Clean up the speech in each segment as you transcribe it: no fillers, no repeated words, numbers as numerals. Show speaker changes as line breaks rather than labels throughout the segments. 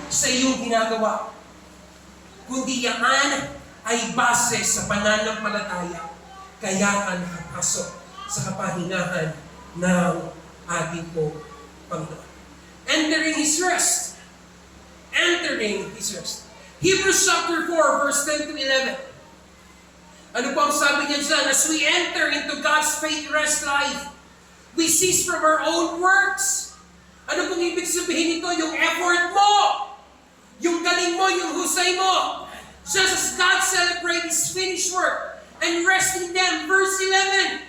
sa iyong ginagawa. Kundi yan ay base sa pananampalataya. Kaya ka nakapasok sa kapahingahan ng ating pong Panginoon. Entering His rest. Entering His rest. Hebrews chapter 4, verse 10 to 11. Ano po ang sabi niya dyan? As we enter into God's faith rest life, we cease from our own works. Ano pong ibig sabihin nito? Yung effort mo, yung galing mo, yung husay mo. Just as God celebrates His finished work and rest in them. Verse 11.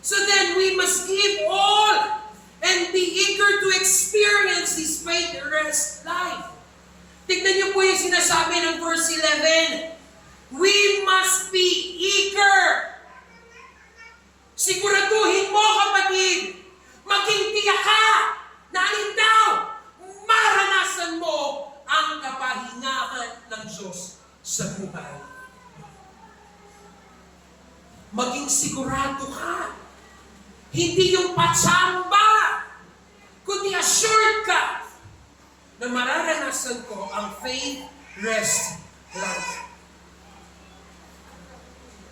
So then we must give all and be eager to experience this faith rest life. Tignan niyo po yung sinasabi ng verse 11. We must be eager. Siguraduhin mo, kapatid, maging tiyak ka na alin daw, maranasan mo ang kapahingahan ng Diyos sa buhay. Maging sigurado ka. Hindi yung patsamba, kundi assured ka na mararanasan ko ang faith rest life.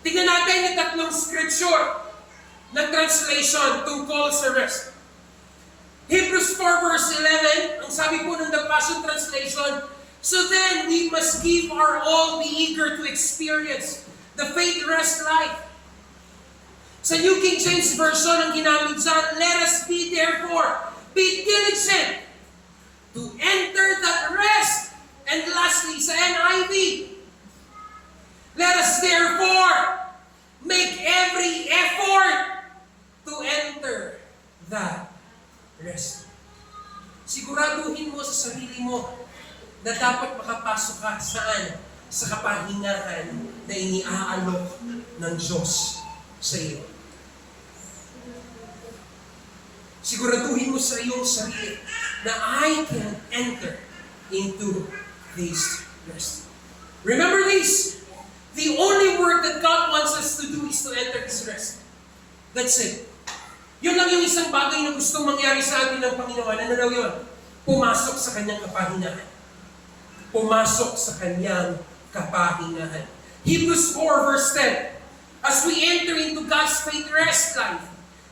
Tingnan natin yung tatlong scripture na translation tungkol sa rest. Hebrews 4 verse 11, ang sabi po ng The Passion Translation, so then we must give our all, be eager to experience the faith rest life. Sa New King James Version, ang ginamit dyan, let us be therefore, be diligent to enter that rest. And lastly, sa NIV, let us therefore make every effort to enter that rest. Siguraduhin mo sa sarili mo na dapat makapasok ka saan? Sa kapahingahan na iniaalok ng Diyos sa iyo. Siguraduhin mo sa iyong sarili na I can enter into this rest. Remember this. The only work that God wants us to do is to enter His rest. That's it. Yun lang yung isang bagay na gustong mangyari sa atin ng Panginoon. Ano daw yun? Pumasok sa Kanyang kapahingahan. Pumasok sa Kanyang kapahingahan. Hebrews 4 verse 10. As we enter into God's faith rest life,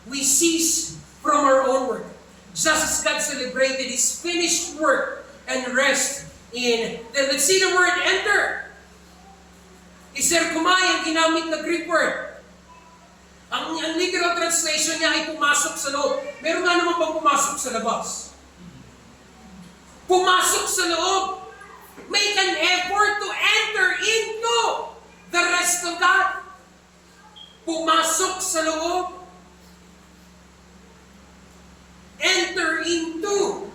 we cease from our own work. Just as God celebrated His finished work and rest in. Then let's see the word enter. Iserkumay ang ginamit na Greek word. Ang literal translation niya ay pumasok sa loob. Meron nga naman bang pumasok sa labas? Pumasok sa loob. Make an effort to enter into the rest of God. Pumasok sa loob. Enter into.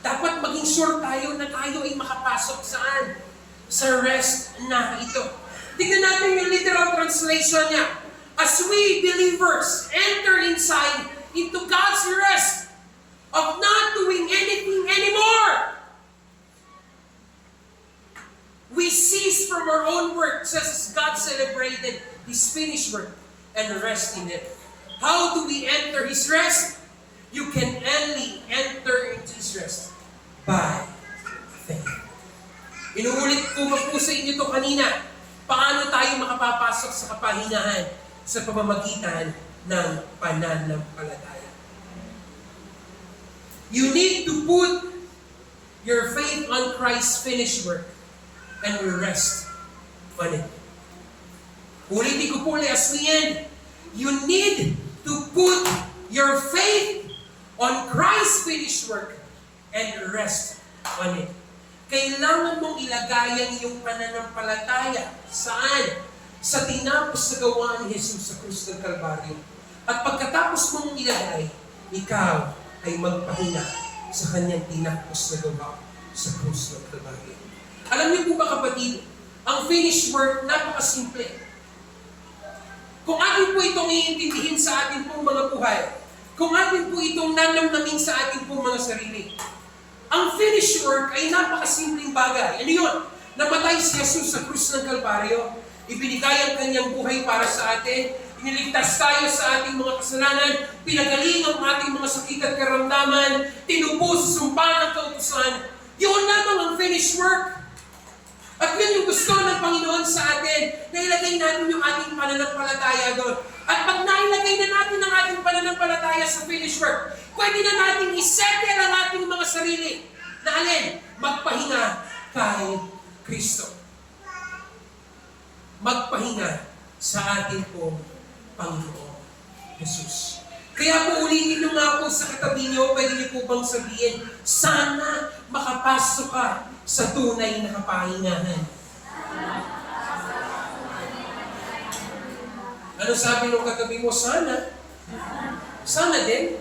Dapat maging sure tayo na tayo ay makapasok saan? Sa rest na ito. Tingnan natin yung literal translation niya. As we believers enter inside into God's rest of not doing anything anymore, we cease from our own work, just as God celebrated His finished work and rest in it. How do we enter His rest? You can only enter into His rest by faith. Inuulit ko po sa inyo ito kanina. Paano tayo makapapasok sa kapahingahan sa pamamagitan ng pananampalataya? You need to put your faith on Christ's finished work and rest on it. Ulitin ko po as we end. You need to put your faith on Christ's finished work and rest on it. Kailangan mong ilagay ang iyong pananampalataya. Saan? Sa tinapos na gawa ni Jesus sa krus ng Kalbaryo. At pagkatapos mong ilagay, ikaw ay magpahinga sa kanyang tinapos na gawa sa krus ng Kalbaryo. Alam niyo po ba kapatid, ang finished work, napakasimple. Kung atin po itong iintindihin sa atin pong mga buhay, kung atin po itong nanamnamin sa atin pong mga sarili, ang finished work ay napakasimpleng bagay. Ano yun? Namatay si Jesus sa krus ng Kalbaryo, ibinigay ang kanyang buhay para sa atin, iniligtas tayo sa ating mga kasalanan, pinagaling ang ating mga sakit at karamdaman, tinubos sa sumpa ng kautusan. Yun lamang ang finished work. At yun yung gusto ng Panginoon sa atin, na ilagay natin yung ating pananampalataya doon. At pag nailagay na natin ang ating pananampalataya sa finished work, pwede na natin isettle ang ating mga sarili. Na alin? Magpahinga kay Kristo. Magpahinga sa ating pong Panginoon Jesus. Kaya po ulitin nyo nga po sa katabi nyo, pwede nyo po bang sabihin, sana makapasok ka sa tunay na kapahingahan. Ano sabi ng katabi mo? Sana. Sana din.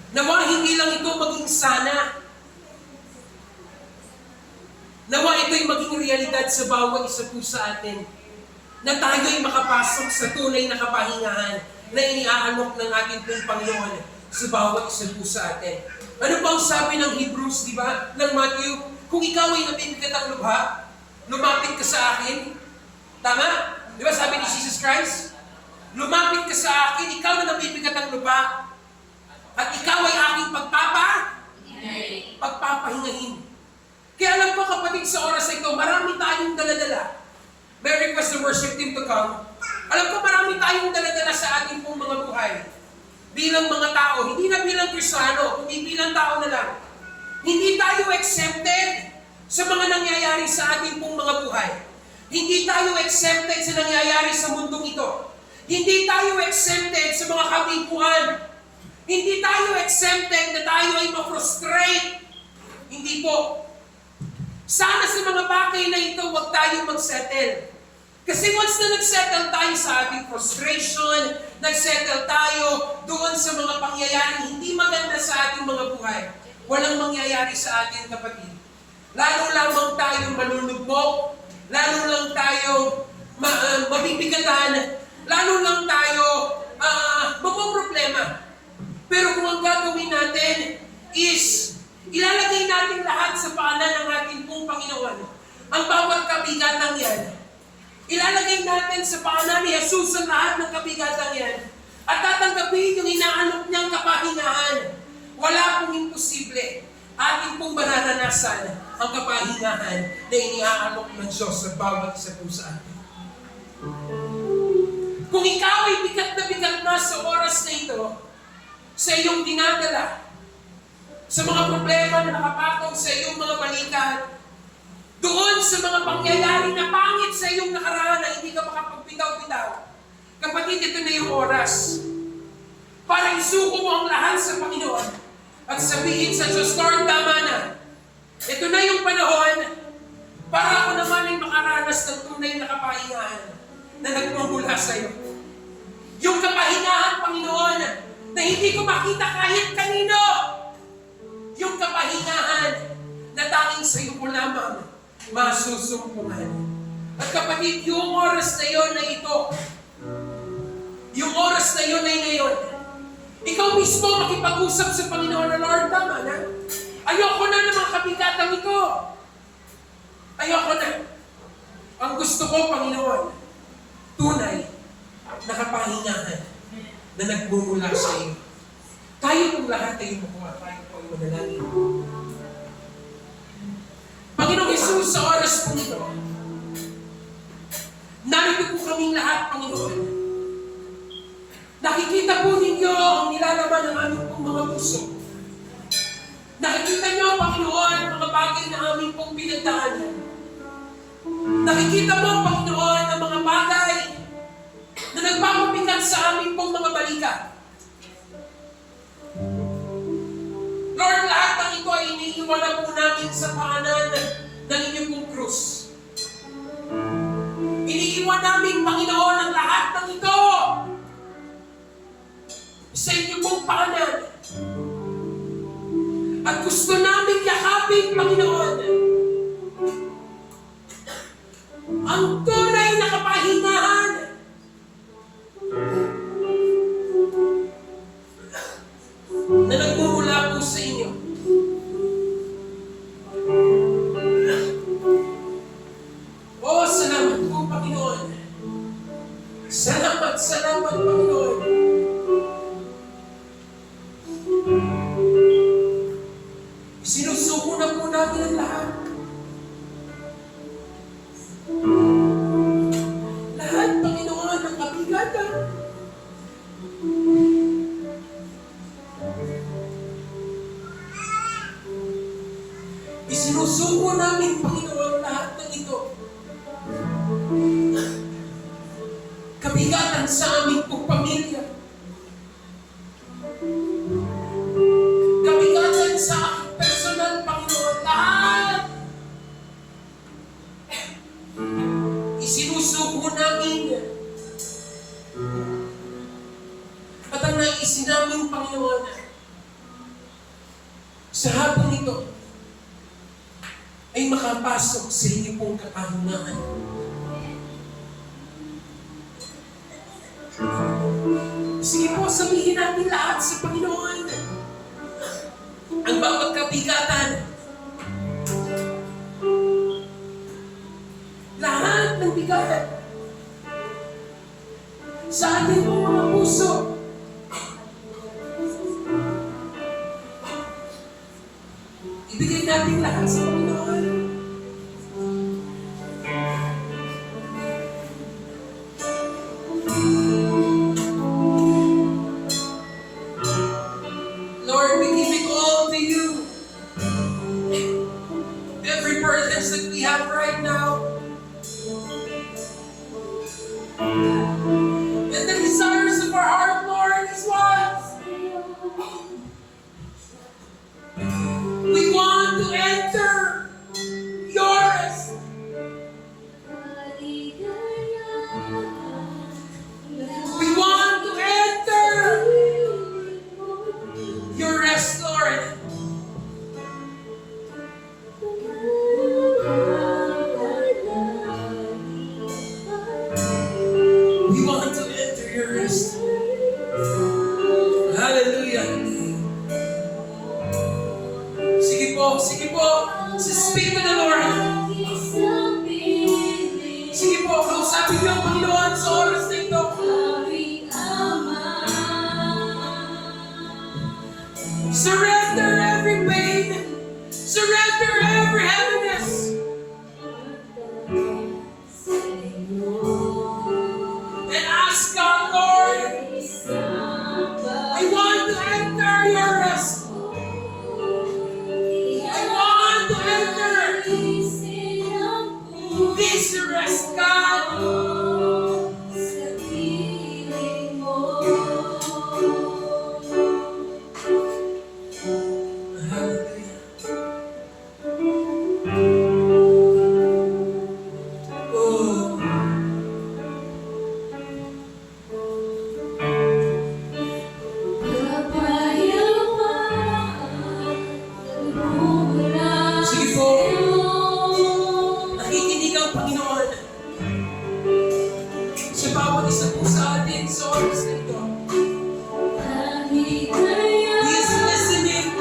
Nawa hindi lang ito maging sana. Nawa ito'y maging realidad sa bawat isa po sa atin. Na tayo'y makapasok sa tunay na kapahingahan na iniaalok ng ating pong Panginoon sa bawat isa po sa atin. Ano bang sabi ng Hebrews, di ba? Ng Matthew, kung ikaw ay nabibigat ang lubha, lumapit ka sa akin. Tama? Di ba sabi ni Jesus Christ? Lumapit ka sa akin, ikaw na nabibigat ang lubha. At ikaw ay aking pagpapahingahin. Kaya alam ko kapatid sa oras na ito, marami tayong daladala. May request the worship team to come. Alam ko marami tayong daladala sa ating pong mga buhay. Bilang mga tao, hindi na bilang Kristiyano, kundi bilang tao na lang. Hindi tayo exempted sa mga nangyayari sa ating pong mga buhay. Hindi tayo exempted sa nangyayari sa mundong ito. Hindi tayo exempted sa mga kabiguan. Hindi tayo exempted na tayo ay ma-frustrate. Hindi po. Sana sa mga bagay na ito, huwag tayo mag-settle. Kasi once na nag-settle tayo sa ating frustration, nag-settle tayo doon sa mga pangyayaring hindi maganda sa ating mga buhay, walang mangyayari sa atin, kapatid. Lalo lamang tayong malulugmok, lalo lang tayo mabibigatan, lalo lang tayo problema. Pero kung ang gagawin natin is ilalagay natin lahat sa paanan ng ating pong Panginoon, ang bawat kabigatang yan, ilalagay natin sa paanan ni Jesus ang lahat ng kabigatang yan, at tatanggapin yung inaalok niyang kapahingahan. Wala pong imposible. Ating pong mararanasan ang kapahingahan na iniaalok ng Diyos sa bawat isa po sa atin. Kung ikaw ay bigat na sa oras na ito, sa iyong dinadala, sa mga problema na nakapatong sa iyong mga balikan, doon sa mga pangyayari na pangit sa iyong nakaraan na hindi ka makapagpitaw-pitaw, kapatid, ito na yung oras para isuko mo ang lahat sa Panginoon at sabihin sa Diyos, Lord, tama na. Ito na yung panahon para ako naman ay makaranas ng tunay na kapahingahan na nagmumula sa iyo. Yung kapahingahan, Panginoon, na hindi ko makita kahit kanino. Yung kapahingahan na tanging sa iyo mo lamang masusumpungan. At kapatid, yung oras na yon na ito, yung oras na yon ay ngayon, ikaw mismo makipag-usap sa Panginoon na, Lord, tama na. Ayoko na ng mga kabigatang ito. Ayoko na. Ang gusto ko, Panginoon, tunay na kapahingahan na nagmumula sa iyo. Tayo kung lahat ay makuha, tayo po ay manalangin. Panginoong Jesus, sa oras po ito, narito po kaming lahat, Panginoon. Nakikita po ninyo ang nilalaman ng aming pong mga puso. Nakikita niyo, Panginoon, mga bagay na aming pong pinagdaanan. Nakikita mo, Panginoon, ang mga bagay na nagpapabigat sa aming pong mga balikat. Lord, lahat ng ito ay iniiwan na po namin sa paanan ng inyong pong krus. Iniiwan namin, Panginoon, ang lahat ng ito sa inyong pong paanan. At gusto namin yakapin, Panginoon, ang tunay na kapahingahan na nagmumula po sa inyo. O, salamat po, Panginoon. Salamat salamat, Panginoon. Sinusuko na po namin ang lahat. Lahat, Panginoon, ng kabigatan. Isinusuko namin, Panginoon, lahat ng ito. Kabigatan sa aming pamilya. Kabigatan sa aking personal, Panginoon, lahat. Isinusuko namin. At ang naisin namin, Panginoon, sa hapon ito, ay makapasok sa inyo pong katanungan. Sige po, sabihin natin lahat sa Panginoon. Ang bawat kabigatan. Lahat ng bigat. Sa ating mga puso. Ibigay natin lahat sa Panginoon. Lord, we give it all to you. Every burdens that we have right now. And the desires of our heart, Lord, is what? We want to enter your rest. We want to enter your rest, Lord. We want to enter your rest. Hallelujah. Sige po. Speak to the Lord. Sige po, kausapin niyo ang Panginoon sa oras na ito. Surrender every pain. Surrender every heaviness. And ask God, Lord, I want to enter your rest. I want to enter this rest, God. Sige po, nakikinig ang Panginoon sa bawat isa po sa atin sa oras na ito. He is listening.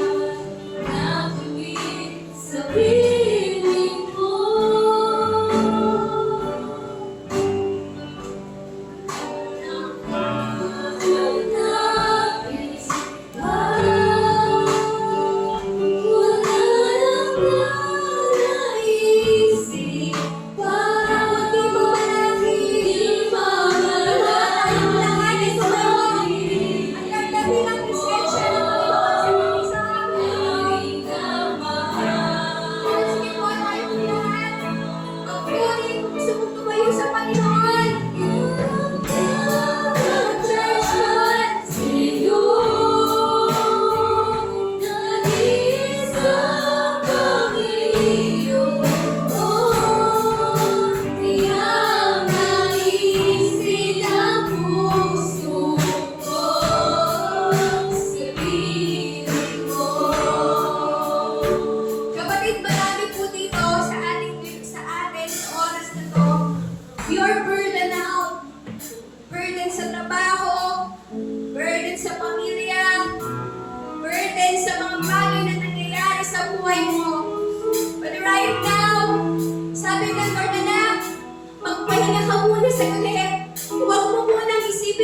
buhay mo. But right now, sabi ng Lord, anak, magpahinga ka muna sa ulit. Huwag mo munang isipin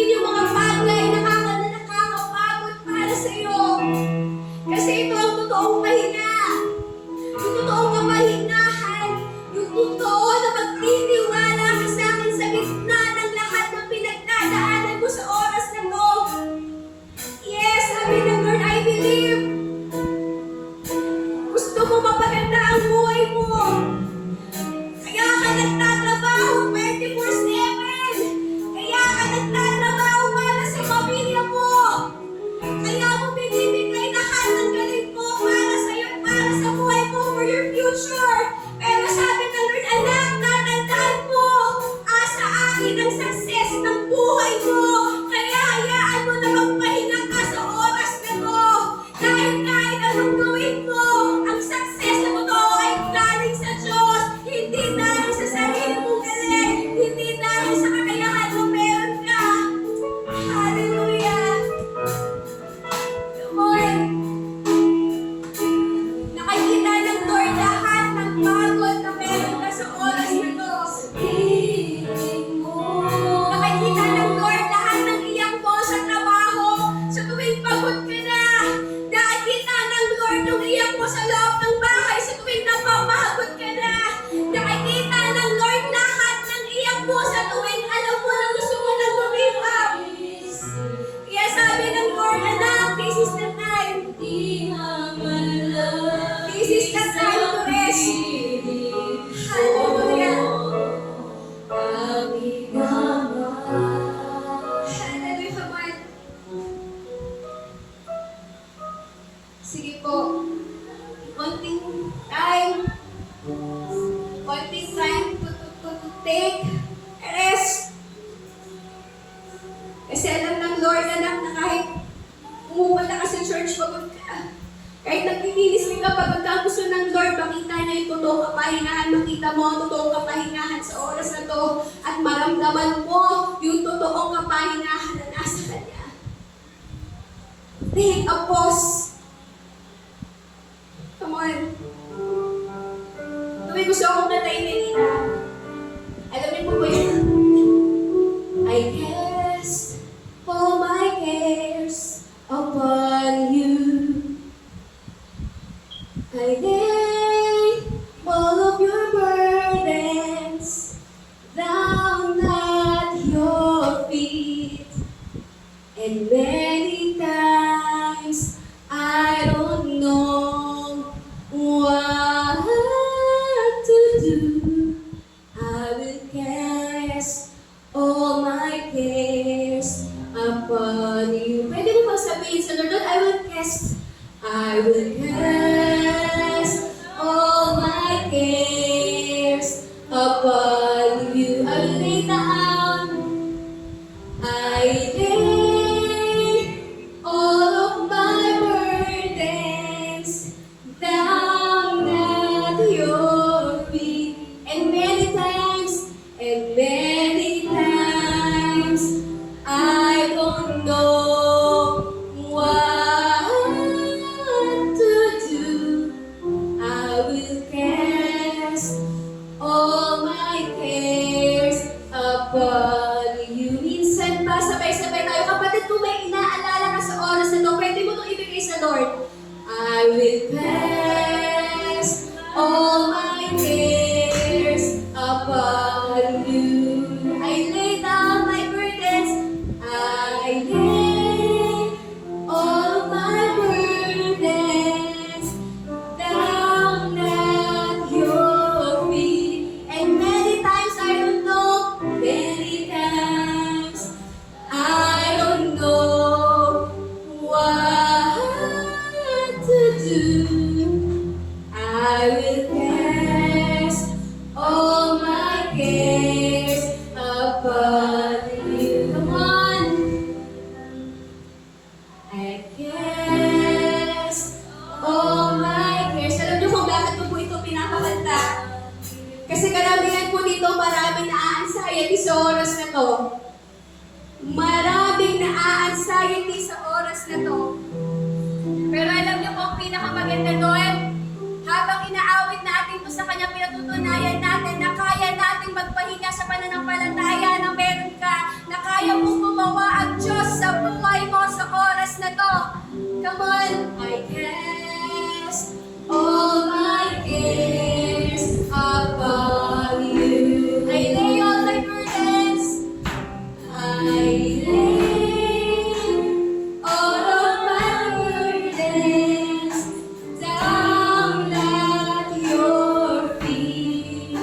Kasi alam ng Lord, anak, na kahit pumupunta ka sa church, kahit nagkikinis ka pag ang gusto ng Lord, makita niya yung totoong kapahingahan, makita mo ang totoong kapahingahan sa oras na to, at maramdaman mo yung totoong kapahingahan na nasa Kanya. Take a pause. Come on. Kung may gusto akong kantayin kanina, alam niyo po ba yun? I cast all my cares upon you. I lay all of your burdens down at your feet. And many times I don't know what to do. I will cast all my cares upon you. Pwede mo bang sabihin sa Lord, Lord, I will cast all my cares upon you. I will lay down, I lay all of my burdens down at your feet. And many times, I don't know what to do. I will cast all my cares upon you. Minsan pa, sabay-sabay tayo. Kapatid, kung may inaalala ka sa oras na to, pwede mo itong ibigay sa Lord. I will cast all my cares upon you. I lay down my burdens. I lay all my burdens down at your feet. And many times I don't know, many times I don't know what to do. I will cast all my cares upon you. Come on. I cast all my cares. Alam niyo kung bakit ko po ito pinapakanta? Kasi karamihan po dito, maraming na-anxiety sa oras na to. Maraming na-anxiety sa oras na to. Pero alam niyo po ang pinakamaganda doon? Habang inaawit natin po sa Kanya, pinatutunayan natin na kaya natin magpahinga sa pananampalataya na meron ka, na kaya mong gumawa ang Diyos sa buhay mo sa oras na to. Come on! I cast all my cares upon you. I lay all my burdens. I lay all of my burdens down at your feet.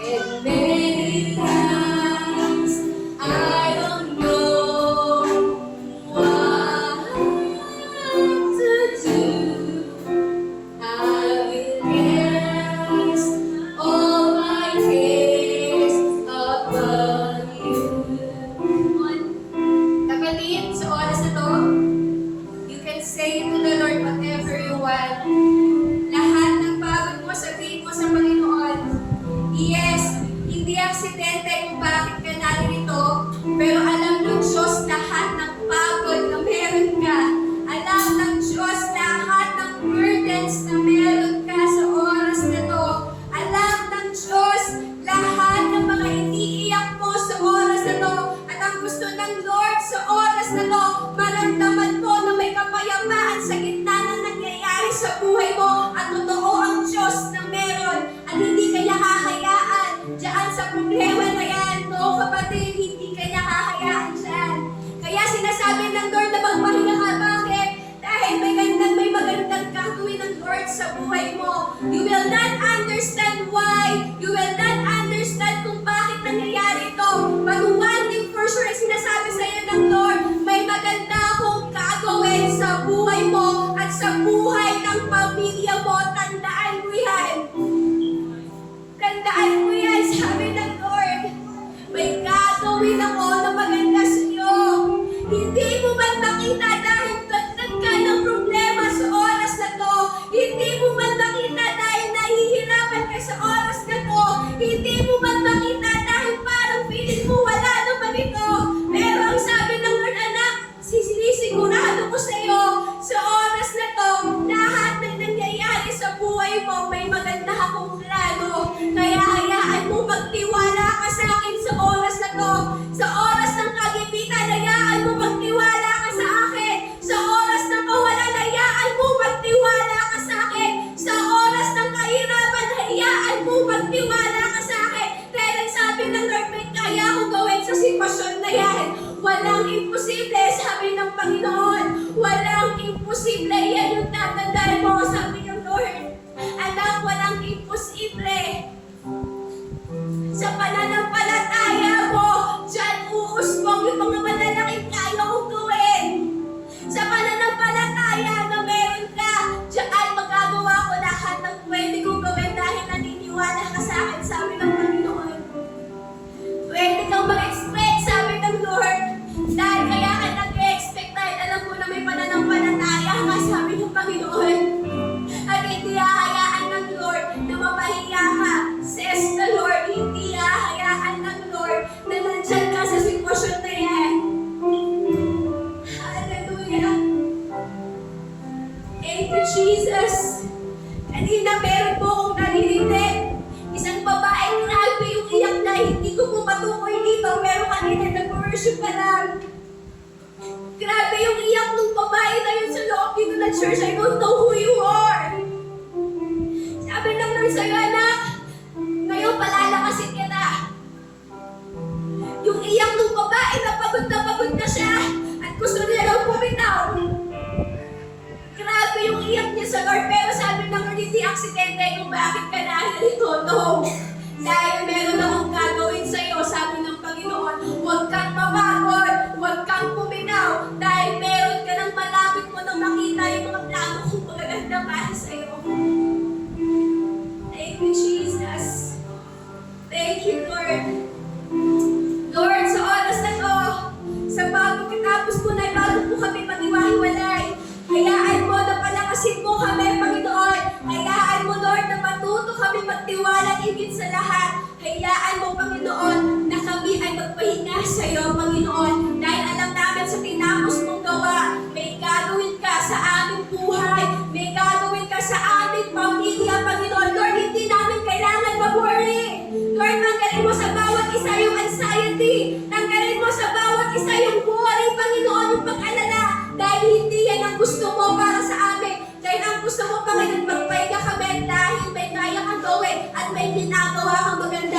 And many times I don't know what Walang imposible, sabi ng Panginoon. Walang imposible, yan yung tatandaan mo, sabi ng Lord. Anak, walang imposible. Sa pananampalataya mo, dyan uusbong yung mga malalaking kaya kong gawin. Sa pananampalataya na meron ka, dyan magagawa ko lahat ng pwede kong gawin dahil naniniwala ka sa akin, sabi ng Panginoon. Pwede kang mag-expect, sabi ng Lord. Dahil kaya ka nag-expect dahil alam mo na may pananampalataya ka, sabi ng Panginoon. At hindi hahayaan ng Lord na mapahiya ka. Says the Lord, hindi hahayaan ng Lord na nandyan ka sa sitwasyon na yan. Hallelujah. Thank you, Jesus. Kanina meron po akong naririnig. Isang babae, grabe yung iyak na hindi ko po matukoy dito, pero kanina nag-worship ka lang. Grabe yung iyak ng babae na yun sa loob dito ng church. I don't know who you are. Sabi lang ng sa'yo, anak, ngayon palalakasin ka na. Yung iyak ng babae na pagod na siya at gusto niya lang bumitaw. Grabe yung iyak niya sa Lord, pero sabi ng Lord, hindi aksidente kung bakit ka narito. No. Dahil meron akong gagawin sa'yo, sabi ng Panginoon, huwag kang mapagod, huwag kang bumitaw, dahil meron ka ng malapit mo nang makita yung mga plano kong magaganda para sa'yo. Thank you, Jesus. Thank you, Lord. Lord, sa oras na to, sa bago kitapos ko na bago po kami maghiwa-hiwalay, hayaan mo na palakasin mo kami, Panginoon. Hayaan mo, Lord, na matuto kami magtiwala higit sa lahat. Hayaan mo, Panginoon, na kami ay magpahinga sa iyo, Panginoon. Dahil alam namin sa tinapos mong gawa, may gagawin ka sa aming buhay, may gagawin ka sa aming pamilya, Panginoon. Lord, hindi namin kailangan mag-worry. Lord, tanggalin mo sa bawat isa yung anxiety. Tanggalin mo sa bawat isa yung worry, Panginoon, yung pag-alala. Dahil hindi yan ang gusto mo para sa amin. Dahil ang gusto mo, Panginoon, magpahinga kami dahil may kaya kang gawin at may ginagawa kang maganda